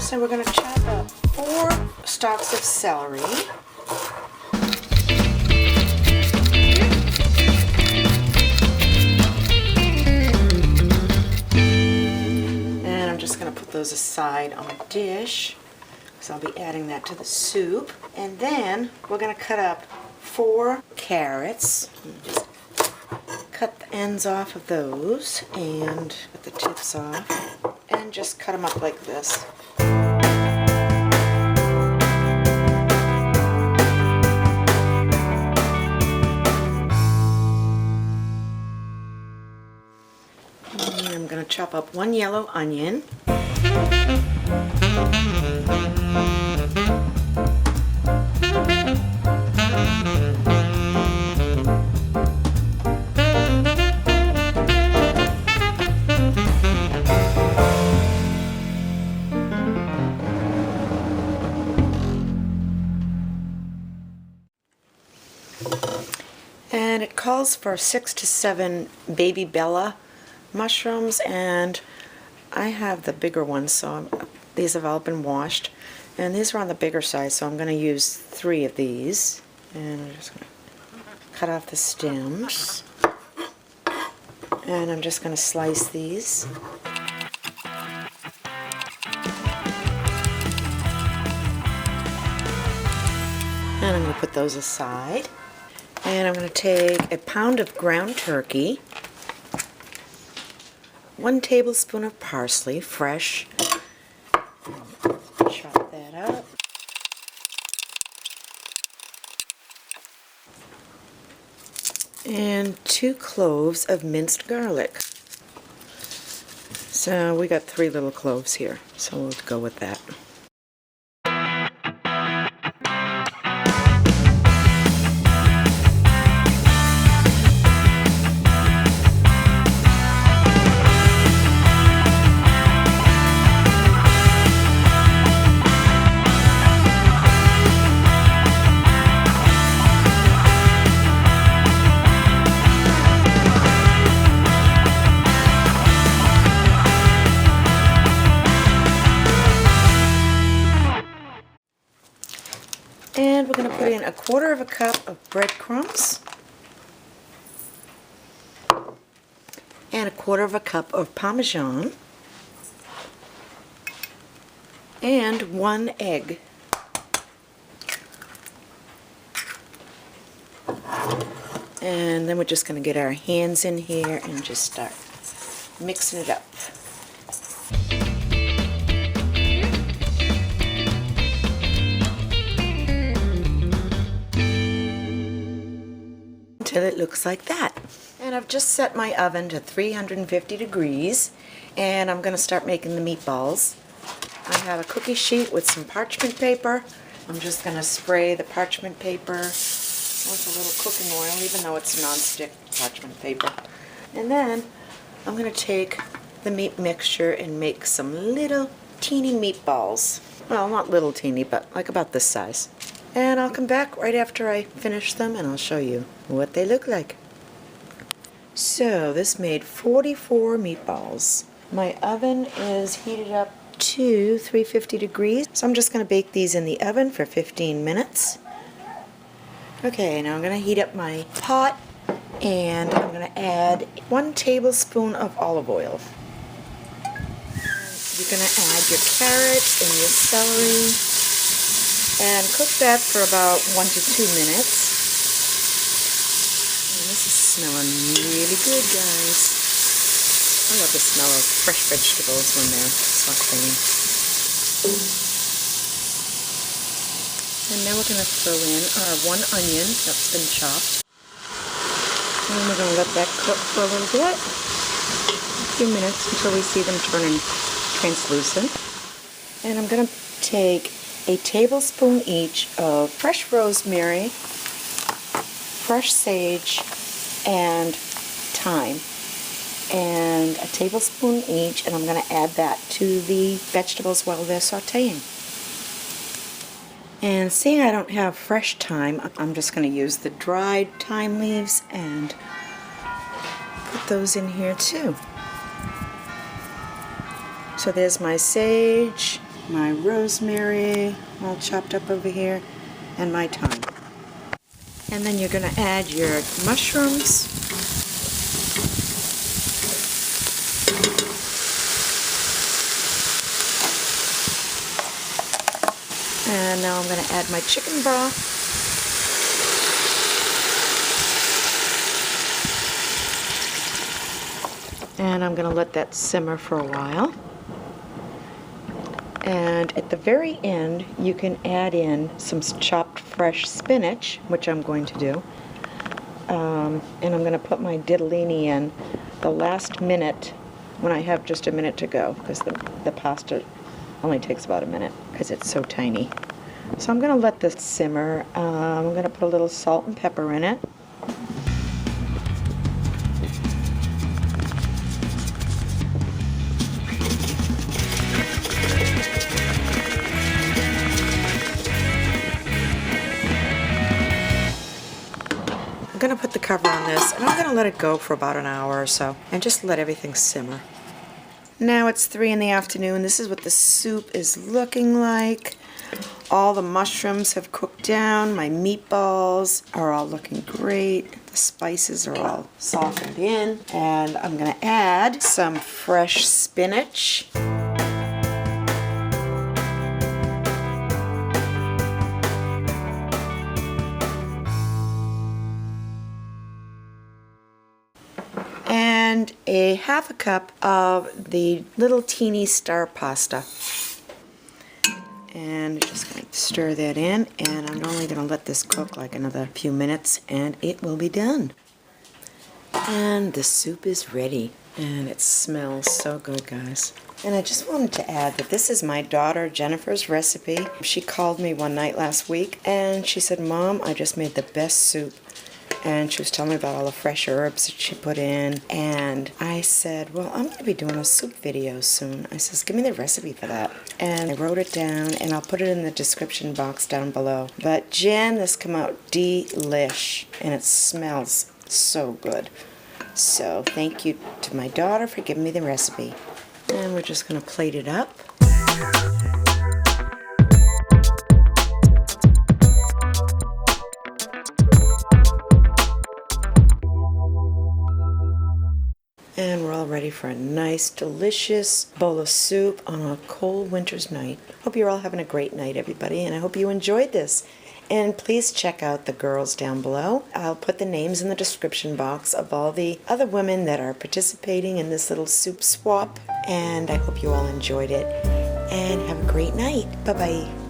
So we're going to chop up 4 stalks of celery. And I'm just going to put those aside on a dish, because I'll be adding that to the soup. And then we're going to cut up 4 carrots. Just cut the ends off of those and cut the tips off, and just cut them up like this. And I'm going to chop up 1 yellow onion. And it calls for 6 to 7 baby bella mushrooms, and I have the bigger ones, so these have all been washed, and these are on the bigger side, so I'm going to use 3 of these. And I'm just going to cut off the stems, and I'm just going to slice these. And I'm going to put those aside. And I'm going to take a pound of ground turkey, 1 tablespoon of parsley, fresh. Chop that up. And 2 cloves of minced garlic. So we got 3 little cloves here, so we'll go with that. And we're going to put in 1/4 cup of breadcrumbs and 1/4 cup of parmesan and 1 egg. And then we're just going to get our hands in here and just start mixing it up. Until it looks like that. And I've just set my oven to 350 degrees, and I'm going to start making the meatballs. I have a cookie sheet with some parchment paper. I'm just going to spray the parchment paper with a little cooking oil, even though it's non-stick parchment paper. And then I'm going to take the meat mixture and make some little teeny meatballs. Well, not little teeny, but like about this size. And I'll come back right after I finish them and I'll show you what they look like. So this made 44 meatballs. My oven is heated up to 350 degrees. So I'm just going to bake these in the oven for 15 minutes. Okay, now I'm going to heat up my pot and I'm going to add 1 tablespoon of olive oil. You're going to add your carrots and your celery. And cook that for about 1 to 2 minutes. And this is smelling really good, guys. I love the smell of fresh vegetables when they're sauteing. And now we're going to throw in our 1 onion that's been chopped. And we're going to let that cook for a little bit. A few minutes until we see them turning translucent. And I'm going to take a tablespoon each of fresh rosemary, fresh sage, and thyme. And a tablespoon each, and I'm going to add that to the vegetables while they're sauteing. And seeing I don't have fresh thyme, I'm just going to use the dried thyme leaves and put those in here too. So there's my sage, my rosemary all chopped up over here, and my thyme. And then you're going to add your mushrooms. And now I'm going to add my chicken broth. And I'm going to let that simmer for a while. And at the very end, you can add in some chopped fresh spinach, which I'm going to do. And I'm going to put my ditalinie in the last minute when I have just a minute to go, because the pasta only takes about a minute because it's so tiny. So I'm going to let this simmer. I'm going to put a little salt and pepper in it. I'm going to put the cover on this, and I'm going to let it go for about an hour or so, and just let everything simmer. Now it's 3 in the afternoon. This is what the soup is looking like. All the mushrooms have cooked down. My meatballs are all looking great. The spices are all softened in. And I'm going to add some fresh spinach. And a half a cup of the little teeny star pasta. And just going to stir that in, and I'm only going to let this cook like another few minutes, and it will be done. And the soup is ready, and it smells so good, guys. And I just wanted to add that this is my daughter Jennifer's recipe. She called me one night last week, and she said, "Mom, I just made the best soup." And she was telling me about all the fresh herbs that she put in. And I said, well, I'm going to be doing a soup video soon. I says, give me the recipe for that. And I wrote it down, and I'll put it in the description box down below. But Jen, this come out delish, and it smells so good. So thank you to my daughter for giving me the recipe. And we're just going to plate it up. And we're all ready for a nice, delicious bowl of soup on a cold winter's night. Hope you're all having a great night, everybody, and I hope you enjoyed this. And please check out the girls down below. I'll put the names in the description box of all the other women that are participating in this little soup swap. And I hope you all enjoyed it. And have a great night. Bye-bye.